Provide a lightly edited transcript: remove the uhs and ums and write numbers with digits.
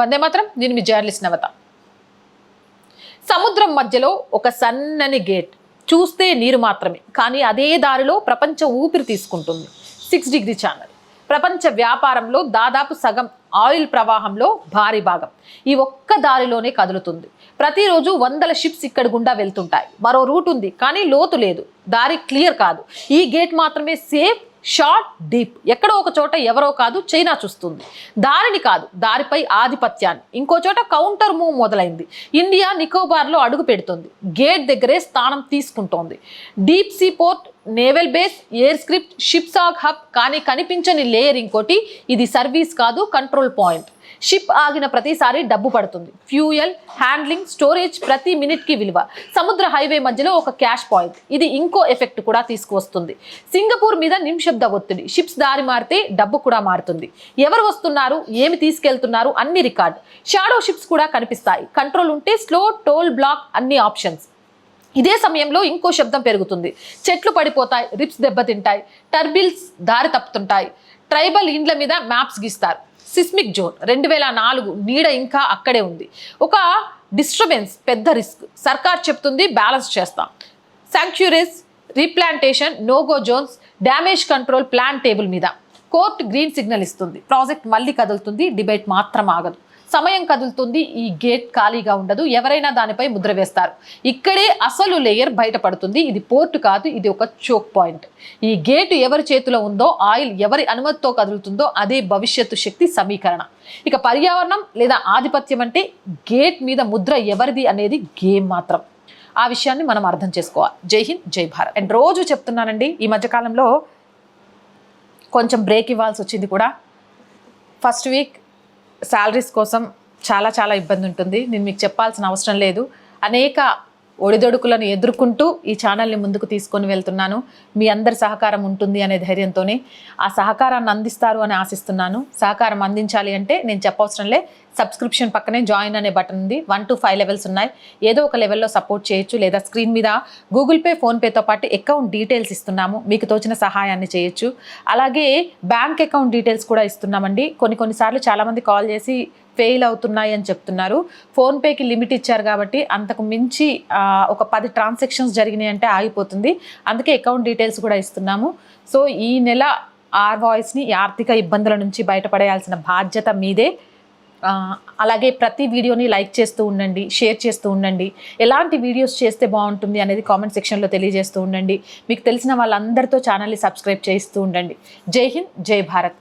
వందే మాత్రం. నేను మీ జర్నలిస్ట్ నవత. సముద్రం మధ్యలో ఒక సన్నని గేట్, చూస్తే నీరు మాత్రమే, కానీ అదే దారిలో ప్రపంచం ఊపిరి తీసుకుంటుంది. 6 డిగ్రీ ఛానల్. ప్రపంచ వ్యాపారంలో దాదాపు సగం ఆయిల్ ప్రవాహంలో భారీ భాగం ఈ ఒక్క దారిలోనే కదులుతుంది. ప్రతిరోజు వందల షిప్స్ ఇక్కడ గుండా వెళ్తుంటాయి. మరో రూట్ ఉంది, కానీ లోతు లేదు, దారి క్లియర్ కాదు. ఈ గేట్ మాత్రమే సేఫ్, షార్ట్, డీప్. ఎక్కడో ఒక చోట ఎవరో కాదు, చైనా చూస్తుంది. దారిని కాదు, దారిపై ఆధిపత్యాన్ని. ఇంకో చోట కౌంటర్ మూవ్ మొదలైంది. ఇండియా నికోబార్లో అడుగు పెడుతుంది. గేట్ దగ్గరే స్థానం తీసుకుంటోంది. Deep sea port, naval base, air strip, షిప్సాగ్ హబ్. కానీ కనిపించని లేయర్ ఇంకోటి. ఇది సర్వీస్ కాదు, కంట్రోల్ పాయింట్. షిప్ ఆగిన ప్రతిసారి డబ్బు పడుతుంది. ఫ్యూయల్, హ్యాండ్లింగ్, స్టోరేజ్, ప్రతి మినిట్కి విలువ. సముద్ర హైవే మధ్యలో ఒక క్యాష్ పాయింట్. ఇది ఇంకో ఎఫెక్ట్ కూడా తీసుకువస్తుంది. సింగపూర్ మీద నిమిషబ్ద ఒత్తిడి. షిప్స్ దారి మారితే డబ్బు కూడా మారుతుంది. ఎవరు వస్తున్నారు, ఏమి తీసుకెళ్తున్నారు అన్ని రికార్డ్. షాడో షిప్స్ కూడా కనిపిస్తాయి. కంట్రోల్ ఉంటే స్లో, టోల్ బ్లాక్, అన్ని ఆప్షన్స్. ఇదే సమయంలో ఇంకో శబ్దం పెరుగుతుంది. చెట్లు పడిపోతాయి, రిప్స్ దెబ్బతింటాయి, టర్బిల్స్ దారి తప్పుతుంటాయి. ట్రైబల్ ఇండ్ల మీద మ్యాప్స్ గీస్తారు. సిస్మిక్ జోన్ 2004 నీడ ఇంకా అక్కడే ఉంది. ఒక డిస్టర్బెన్స్, పెద్ద రిస్క్. సర్కార్ చెప్తుంది బ్యాలెన్స్ చేస్తాం. Sanctuaries, replantation, no go zones, damage control plan table మీద. కోర్టు గ్రీన్ సిగ్నల్ ఇస్తుంది. ప్రాజెక్ట్ మళ్ళీ కదులుతుంది. డిబేట్ మాత్రం ఆగదు. సమయం కదులుతుంది. ఈ గేట్ ఖాళీగా ఉండదు. ఎవరైనా దానిపై ముద్ర వేస్తారు. ఇక్కడే అసలు లేయర్ బయటపడుతుంది. ఇది పోర్టు కాదు, ఇది ఒక చోక్ పాయింట్. ఈ గేటు ఎవరి చేతిలో ఉందో, ఆయిల్ ఎవరి అనుమతితో కదులుతుందో అదే భవిష్యత్తు శక్తి సమీకరణ. ఇక పర్యావరణం లేదా ఆధిపత్యం అంటే గేట్ మీద ముద్ర ఎవరిది అనేది గేమ్ మాత్రం. ఆ విషయాన్ని మనం అర్థం చేసుకోవాలి. జై హింద్, జై భారత్. అండ్ రోజు చెప్తున్నానండి, ఈ మధ్యకాలంలో కొంచెం బ్రేక్ ఇవ్వాల్సి వచ్చింది కూడా. ఫస్ట్ వీక్ శాలరీస్ కోసం చాలా ఇబ్బంది ఉంటుంది. నేను మీకు చెప్పాల్సిన అవసరం లేదు. అనేక ఒడిదొడుకులను ఎదుర్కొంటూ ఈ ఛానల్ని ముందుకు తీసుకొని వెళ్తున్నాను. మీ అందరి సహకారం ఉంటుంది అనే ధైర్యంతోనే ఆ సహకారాన్ని అందిస్తారు అని ఆశిస్తున్నాను. సహకారం అందించాలి అంటే నేను చెప్పవసరంలే, సబ్స్క్రిప్షన్ పక్కనే జాయిన్ అనే బటన్ ఉంది. 1 to 5 లెవెల్స్ ఉన్నాయి. ఏదో ఒక లెవెల్లో సపోర్ట్ చేయొచ్చు. లేదా స్క్రీన్ మీద గూగుల్ పే, ఫోన్పేతో పాటు అకౌంట్ డీటెయిల్స్ ఇస్తున్నాము. మీకు తోచిన సహాయాన్ని చేయొచ్చు. అలాగే బ్యాంక్ అకౌంట్ డీటెయిల్స్ కూడా ఇస్తున్నామండి. కొన్నిసార్లు చాలామంది కాల్ చేసి ఫెయిల్ అవుతున్నాయి అని చెప్తున్నారు. ఫోన్పేకి లిమిట్ ఇచ్చారు కాబట్టి అంతకు మించి ఒక 10 ట్రాన్సాక్షన్స్ జరిగినాయి అంటే ఆగిపోతుంది. అందుకే అకౌంట్ డీటెయిల్స్ కూడా ఇస్తున్నాము. సో ఈ నెల ఆర్ వాయిస్ని ఆర్థిక ఇబ్బందుల నుంచి బయటపడేయాల్సిన బాధ్యత మీదే. అలాగే ప్రతి వీడియోని లైక్ చేస్తూ ఉండండి, షేర్ చేస్తూ ఉండండి. ఎలాంటి వీడియోస్ చేస్తే బాగుంటుంది అనేది కామెంట్ సెక్షన్లో తెలియజేస్తూ ఉండండి. మీకు తెలిసిన వాళ్ళందరితో ఛానల్ని సబ్స్క్రైబ్ చేస్తూ ఉండండి. జై హింద్, జై భారత్.